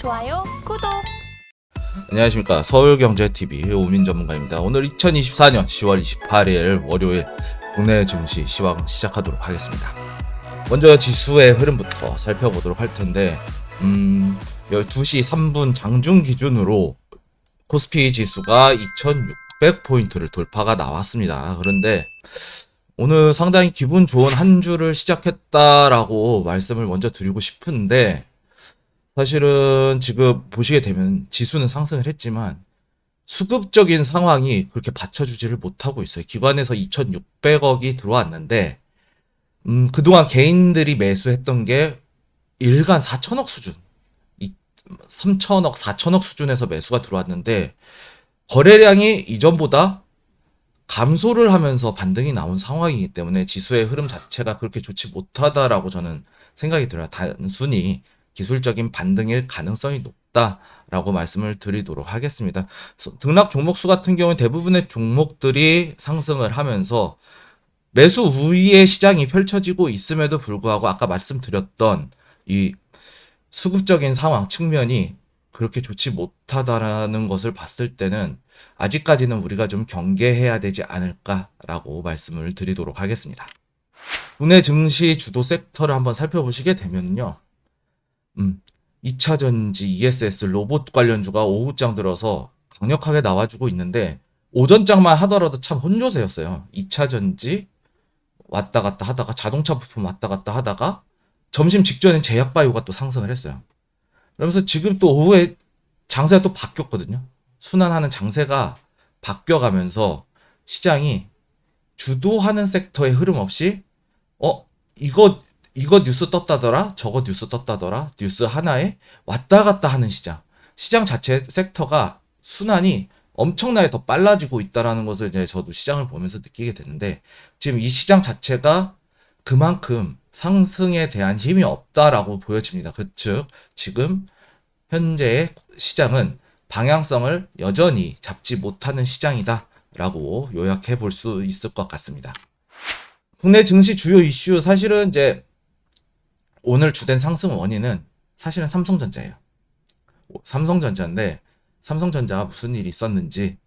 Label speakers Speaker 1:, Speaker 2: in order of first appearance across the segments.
Speaker 1: 좋아요, 구독.
Speaker 2: 안녕하십니까, 서울경제TV 오민 전문가입니다. 오늘 2024년 10월 28일 월요일 국내 증시 시황 시작하도록 하겠습니다. 먼저 지수의 흐름부터 살펴보도록 할 텐데 12시 3분 장중 기준으로 코스피 지수가 2600포인트를 돌파가 나왔습니다. 그런데 오늘 상당히 기분 좋은 한 주를 시작했다라고 말씀을 먼저 드리고 싶은데, 사실은 지금 보시게 되면 지수는 상승을 했지만 수급적인 상황이 그렇게 받쳐주지를 못하고 있어요. 기관에서 2600억이 들어왔는데 그동안 개인들이 매수했던 게 일간 4천억 수준, 3천억, 4천억 수준에서 매수가 들어왔는데 거래량이 이전보다 감소를 하면서 반등이 나온 상황이기 때문에 지수의 흐름 자체가 그렇게 좋지 못하다라고 저는 생각이 들어요. 단순히 기술적인 반등일 가능성이 높다라고 말씀을 드리도록 하겠습니다. 등락 종목수 같은 경우는 대부분의 종목들이 상승을 하면서 매수 우위의 시장이 펼쳐지고 있음에도 불구하고 아까 말씀드렸던 이 수급적인 상황 측면이 그렇게 좋지 못하다라는 것을 봤을 때는 아직까지는 우리가 좀 경계해야 되지 않을까라고 말씀을 드리도록 하겠습니다. 국내 증시 주도 섹터를 한번 살펴보시게 되면요. 2차전지, ESS, 로봇 관련주가 오후장 들어서 강력하게 나와주고 있는데 오전장만 하더라도 참 혼조세였어요. 2차전지 왔다 갔다 하다가 자동차 부품 왔다 갔다 하다가 점심 직전엔 제약바이오가 또 상승을 했어요. 그러면서 지금 또 오후에 장세가 또 바뀌었거든요. 순환하는 장세가 바뀌어가면서 시장이 주도하는 섹터의 흐름 없이 이거 뉴스 떴다더라, 저거 뉴스 떴다더라, 뉴스 하나에 왔다 갔다 하는 시장 자체 섹터가 순환이 엄청나게 더 빨라지고 있다라는 것을 이제 저도 시장을 보면서 느끼게 되는데, 지금 이 시장 자체가 그만큼 상승에 대한 힘이 없다라고 보여집니다. 즉 지금 현재의 시장은 방향성을 여전히 잡지 못하는 시장이다라고 요약해 볼 수 있을 것 같습니다. 국내 증시 주요 이슈, 사실은 이제 오늘 주된 상승 원인은 사실은 삼성전자예요. 삼성전자인데 삼성전자가 무슨 일이 있었는지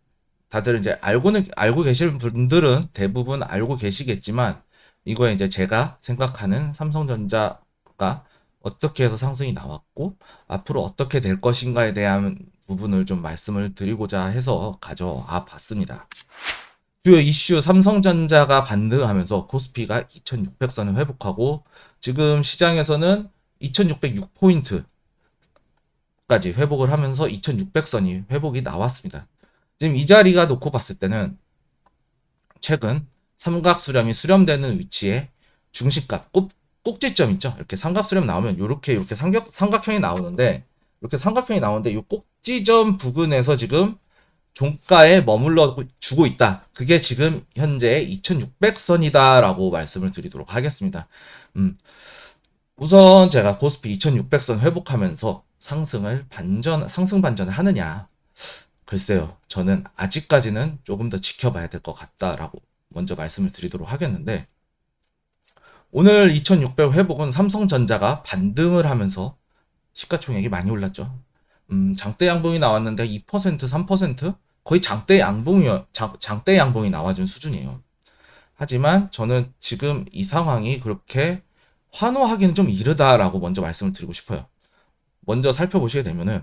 Speaker 2: 다들 이제 알고 계실 분들은 대부분 알고 계시겠지만, 이거에 이제 제가 생각하는 삼성전자가 어떻게 해서 상승이 나왔고 앞으로 어떻게 될 것인가에 대한 부분을 좀 말씀을 드리고자 해서 가져와 봤습니다. 주요 이슈, 삼성전자가 반등하면서 코스피가 2600선을 회복하고 지금 시장에서는 2606포인트까지 회복을 하면서 2600선이 회복이 나왔습니다. 지금 이 자리가 놓고 봤을 때는 최근 삼각수렴이 수렴되는 위치에 중심값, 꼭지점 있죠? 이렇게 삼각수렴 나오면 이렇게 삼각형이 나오는데, 이렇게 삼각형이 나오는데 이 꼭지점 부근에서 지금 종가에 머물러 주고 있다. 그게 지금 현재 2600선이다라고 말씀을 드리도록 하겠습니다. 우선 제가 코스피 2600선 회복하면서 상승 반전을 하느냐? 글쎄요. 저는 아직까지는 조금 더 지켜봐야 될 것 같다라고 먼저 말씀을 드리도록 하겠는데, 오늘 2600 회복은 삼성전자가 반등을 하면서 시가총액이 많이 올랐죠. 장대 양봉이 나왔는데 2%, 3% 거의 장대 양봉이 나와준 수준이에요. 하지만 저는 지금 이 상황이 그렇게 환호하기는 좀 이르다라고 먼저 말씀을 드리고 싶어요. 먼저 살펴보시게 되면은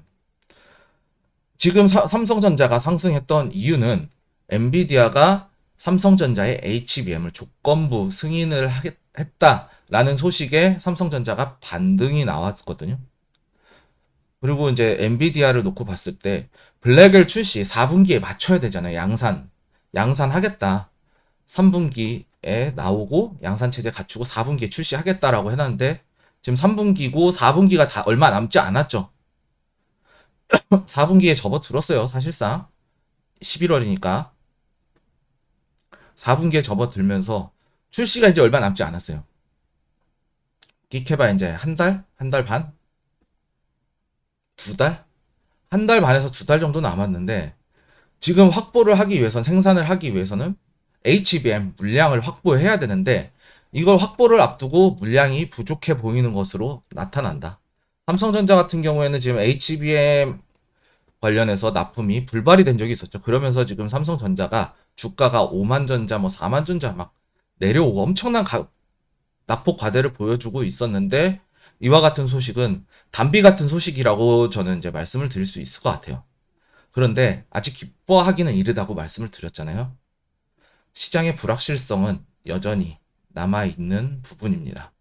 Speaker 2: 지금 삼성전자가 상승했던 이유는 엔비디아가 삼성전자의 HBM을 조건부 승인을 했다라는 소식에 삼성전자가 반등이 나왔거든요. 그리고 이제 엔비디아를 놓고 봤을 때 블랙엘 출시 4분기에 맞춰야 되잖아요. 양산 하겠다. 3분기에 나오고 양산 체제 갖추고 4분기에 출시하겠다라고 해놨는데 지금 3분기고 4분기가 다 얼마 남지 않았죠. 4분기에 접어들었어요. 사실상 11월이니까 4분기에 접어들면서 출시가 이제 얼마 남지 않았어요. 끽해봐 이제 한 달 반? 2달? 한 달 반에서 2달 정도 남았는데, 지금 확보를 하기 위해선, 생산을 하기 위해서는 HBM 물량을 확보해야 되는데 이걸 확보를 앞두고 물량이 부족해 보이는 것으로 나타난다. 삼성전자 같은 경우에는 지금 HBM 관련해서 납품이 불발이 된 적이 있었죠. 그러면서 지금 삼성전자가 주가가 5만 전자, 뭐 4만 전자 막 내려오고 엄청난 낙폭 과대를 보여주고 있었는데 이와 같은 소식은 단비 같은 소식이라고 저는 이제 말씀을 드릴 수 있을 것 같아요. 그런데 아직 기뻐하기는 이르다고 말씀을 드렸잖아요. 시장의 불확실성은 여전히 남아있는 부분입니다.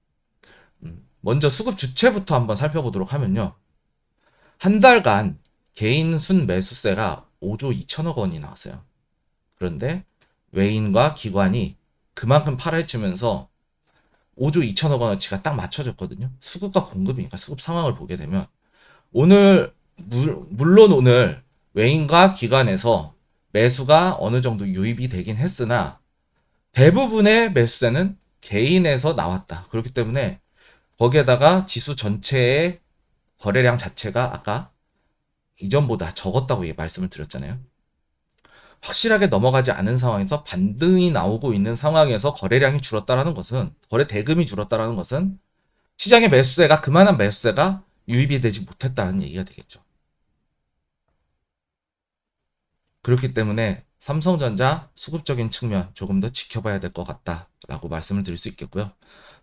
Speaker 2: 먼저 수급 주체부터 한번 살펴보도록 하면요. 한 달간 개인 순 매수세가 5조 2천억 원이 나왔어요. 그런데 외인과 기관이 그만큼 팔아헤치면서 5조 2천억 원어치가 딱 맞춰졌거든요. 수급과 공급이니까 수급 상황을 보게 되면 오늘 물론 오늘 외인과 기관에서 매수가 어느 정도 유입이 되긴 했으나 대부분의 매수세는 개인에서 나왔다. 그렇기 때문에 거기에다가 지수 전체의 거래량 자체가 아까 이전보다 적었다고 말씀을 드렸잖아요. 확실하게 넘어가지 않은 상황에서 반등이 나오고 있는 상황에서 거래량이 줄었다라는 것은, 거래 대금이 줄었다라는 것은 시장의 매수세가, 그만한 매수세가 유입이 되지 못했다는 얘기가 되겠죠. 그렇기 때문에 삼성전자 수급적인 측면 조금 더 지켜봐야 될 것 같다라고 말씀을 드릴 수 있겠고요.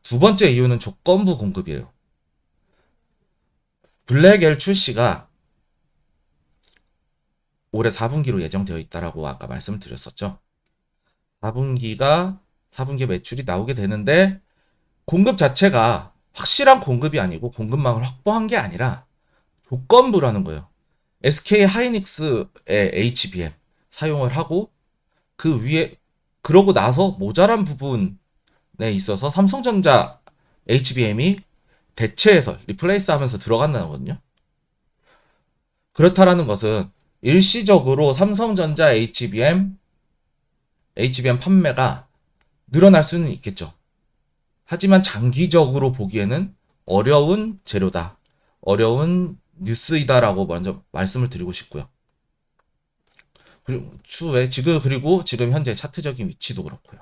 Speaker 2: 두 번째 이유는 조건부 공급이에요. 블랙엘 출시가 올해 4분기로 예정되어 있다라고 아까 말씀을 드렸었죠. 4분기 매출이 나오게 되는데 공급 자체가 확실한 공급이 아니고 공급망을 확보한 게 아니라 조건부라는 거예요. SK 하이닉스의 HBM 사용을 하고 그 위에 그러고 나서 모자란 부분에 있어서 삼성전자 HBM이 대체해서 리플레이스 하면서 들어간다는 거거든요. 그렇다라는 것은 일시적으로 삼성전자 HBM 판매가 늘어날 수는 있겠죠. 하지만 장기적으로 보기에는 어려운 재료다. 어려운 뉴스이다라고 먼저 말씀을 드리고 싶고요. 그리고 추후에 지금 현재 차트적인 위치도 그렇고요.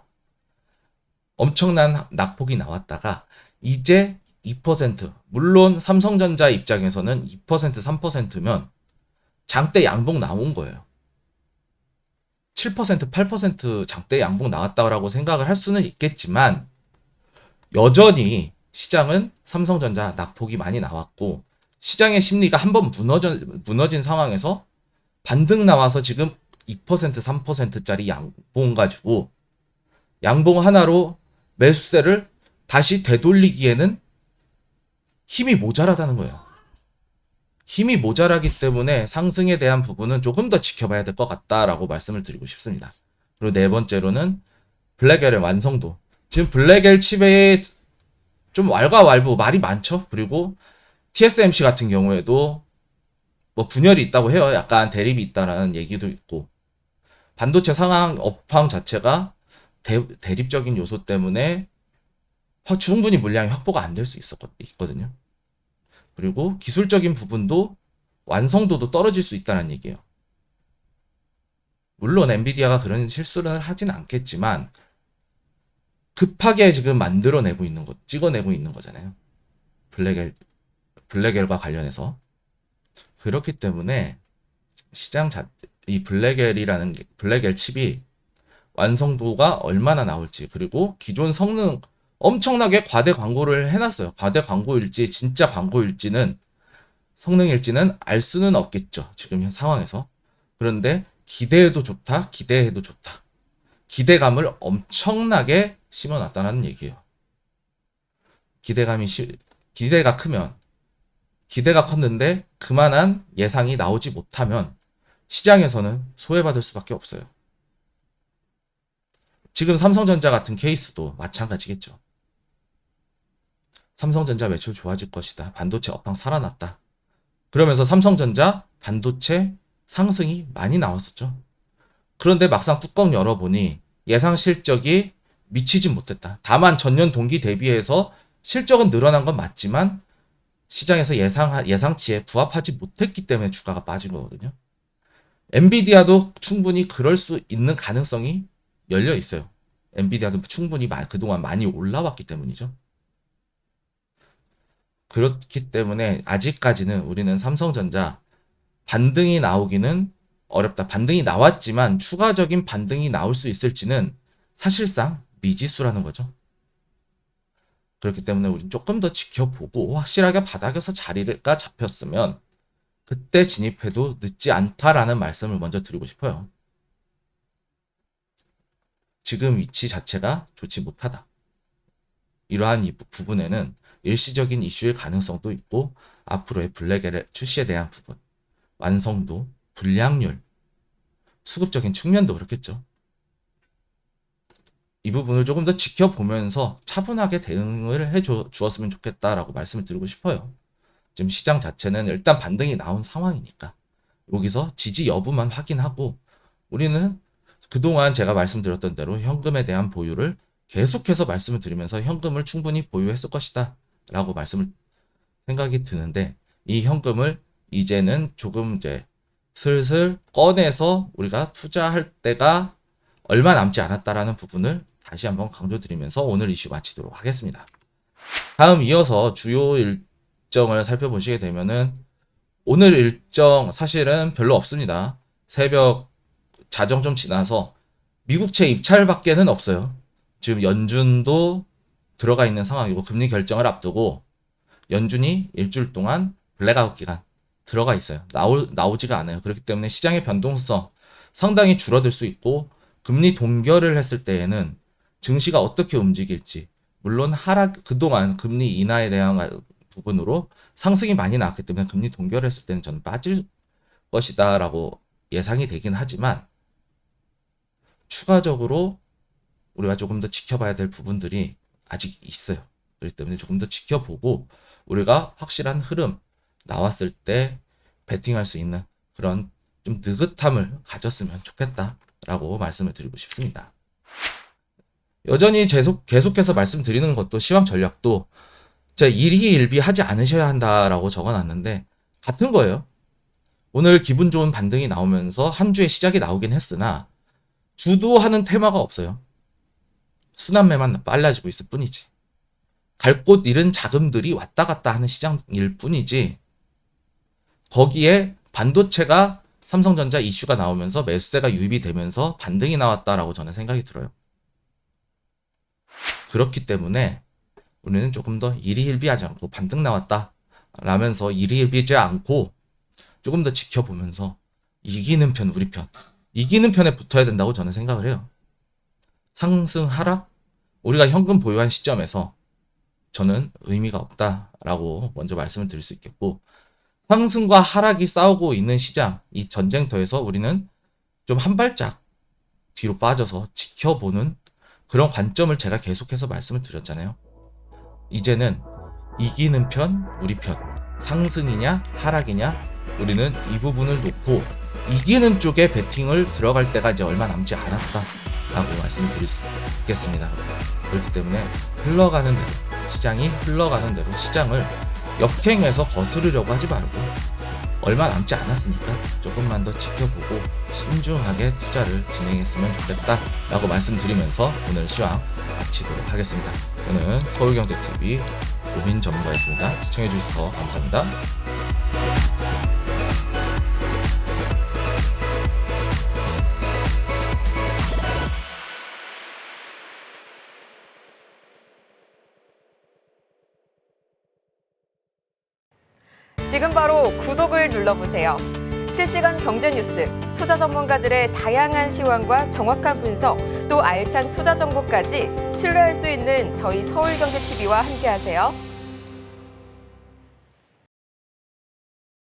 Speaker 2: 엄청난 낙폭이 나왔다가 이제 2%, 물론 삼성전자 입장에서는 2%, 3%면 장대 양봉 나온 거예요. 7%, 8% 장대 양봉 나왔다고 생각을 할 수는 있겠지만 여전히 시장은 삼성전자 낙폭이 많이 나왔고 시장의 심리가 한번 무너진 상황에서 반등 나와서 지금 2%, 3%짜리 양봉 가지고 양봉 하나로 매수세를 다시 되돌리기에는 힘이 모자라다는 거예요. 힘이 모자라기 때문에 상승에 대한 부분은 조금 더 지켜봐야 될 것 같다라고 말씀을 드리고 싶습니다. 그리고 네 번째로는 블랙엘의 완성도. 지금 블랙엘 칩에 좀 왈가왈부 말이 많죠. 그리고 TSMC 같은 경우에도 뭐 분열이 있다고 해요. 약간 대립이 있다라는 얘기도 있고 반도체 상황 업황 자체가 대립적인 요소 때문에 충분히 물량이 확보가 안 될 수 있거든요. 그리고 기술적인 부분도 완성도도 떨어질 수 있다는 얘기예요. 물론 엔비디아가 그런 실수를 하진 않겠지만 급하게 지금 찍어내고 있는 거잖아요. 블랙엘과 관련해서. 그렇기 때문에 이 블랙엘 칩이 완성도가 얼마나 나올지, 그리고 기존 성능 엄청나게 과대 광고를 해놨어요. 과대 광고일지 진짜 광고일지는 성능일지는 알 수는 없겠죠. 지금 현 상황에서. 그런데 기대해도 좋다. 기대감을 엄청나게 심어놨다는 얘기예요. 기대가 크면, 기대가 컸는데 그만한 예상이 나오지 못하면 시장에서는 소외받을 수밖에 없어요. 지금 삼성전자 같은 케이스도 마찬가지겠죠. 삼성전자 매출 좋아질 것이다. 반도체 업황 살아났다. 그러면서 삼성전자 반도체 상승이 많이 나왔었죠. 그런데 막상 뚜껑 열어보니 예상 실적이 미치진 못했다. 다만 전년 동기 대비해서 실적은 늘어난 건 맞지만 시장에서 예상치에 부합하지 못했기 때문에 주가가 빠진 거거든요. 엔비디아도 충분히 그럴 수 있는 가능성이 열려 있어요. 엔비디아도 충분히 그동안 많이 올라왔기 때문이죠. 그렇기 때문에 아직까지는 우리는 삼성전자 반등이 나오기는 어렵다. 반등이 나왔지만 추가적인 반등이 나올 수 있을지는 사실상 미지수라는 거죠. 그렇기 때문에 우리는 조금 더 지켜보고 확실하게 바닥에서 자리가 잡혔으면 그때 진입해도 늦지 않다라는 말씀을 먼저 드리고 싶어요. 지금 위치 자체가 좋지 못하다. 이러한 이 부분에는 일시적인 이슈일 가능성도 있고 앞으로의 블랙 출시에 대한 부분, 완성도, 불량률, 수급적인 측면도 그렇겠죠. 이 부분을 조금 더 지켜보면서 차분하게 대응을 주었으면 좋겠다라고 말씀을 드리고 싶어요. 지금 시장 자체는 일단 반등이 나온 상황이니까 여기서 지지 여부만 확인하고 우리는 그동안 제가 말씀드렸던 대로 현금에 대한 보유를 계속해서 말씀을 드리면서 현금을 충분히 보유했을 것이다 라고 생각이 드는데 이 현금을 이제는 조금 슬슬 꺼내서 우리가 투자할 때가 얼마 남지 않았다라는 부분을 다시 한번 강조드리면서 오늘 이슈 마치도록 하겠습니다. 다음 이어서 주요 일정을 살펴보시게 되면은 오늘 일정 사실은 별로 없습니다. 새벽 자정 좀 지나서 미국채 입찰밖에는 없어요. 지금 연준도 들어가 있는 상황이고 금리 결정을 앞두고 연준이 일주일 동안 블랙아웃 기간 들어가 있어요. 나오지가 않아요. 그렇기 때문에 시장의 변동성 상당히 줄어들 수 있고 금리 동결을 했을 때에는 증시가 어떻게 움직일지 물론 그동안 금리 인하에 대한 부분으로 상승이 많이 나왔기 때문에 금리 동결을 했을 때는 저는 빠질 것이다 라고 예상이 되긴 하지만 추가적으로 우리가 조금 더 지켜봐야 될 부분들이 아직 있어요. 그렇기 때문에 조금 더 지켜보고 우리가 확실한 흐름 나왔을 때 베팅할 수 있는 그런 좀 느긋함을 가졌으면 좋겠다라고 말씀을 드리고 싶습니다. 여전히 계속해서 말씀드리는 것도 시황 전략도 일희일비 하지 않으셔야 한다라고 적어놨는데 같은 거예요. 오늘 기분 좋은 반등이 나오면서 한 주의 시작이 나오긴 했으나 주도하는 테마가 없어요. 순환매만 빨라지고 있을 뿐이지. 갈 곳 잃은 자금들이 왔다 갔다 하는 시장일 뿐이지 거기에 반도체가 삼성전자 이슈가 나오면서 매수세가 유입이 되면서 반등이 나왔다라고 저는 생각이 들어요. 그렇기 때문에 우리는 조금 더 일희일비하지 않고 반등 나왔다 라면서 일희일비하지 않고 조금 더 지켜보면서 이기는 편 우리 편 이기는 편에 붙어야 된다고 저는 생각을 해요. 상승 하락 우리가 현금 보유한 시점에서 저는 의미가 없다라고 먼저 말씀을 드릴 수 있겠고 상승과 하락이 싸우고 있는 시장 이 전쟁터에서 우리는 좀 한 발짝 뒤로 빠져서 지켜보는 그런 관점을 제가 계속해서 말씀을 드렸잖아요. 이제는 이기는 편 우리 편 상승이냐 하락이냐 우리는 이 부분을 놓고 이기는 쪽에 베팅을 들어갈 때가 이제 얼마 남지 않았다라고 말씀을 드릴 수 있겠습니다. 그렇기 때문에 흘러가는 대로 시장이 흘러가는 대로 시장을 역행해서 거스르려고 하지 말고 얼마 남지 않았으니까 조금만 더 지켜보고 신중하게 투자를 진행했으면 좋겠다라고 말씀드리면서 오늘 시황 마치도록 하겠습니다. 저는 서울경제TV 오민 전문가였습니다. 시청해주셔서 감사합니다.
Speaker 1: 지금 바로 구독을 눌러보세요. 실시간 경제 뉴스, 투자 전문가들의 다양한 시황과 정확한 분석, 또 알찬 투자 정보까지 신뢰할 수 있는 저희 서울경제TV와 함께하세요.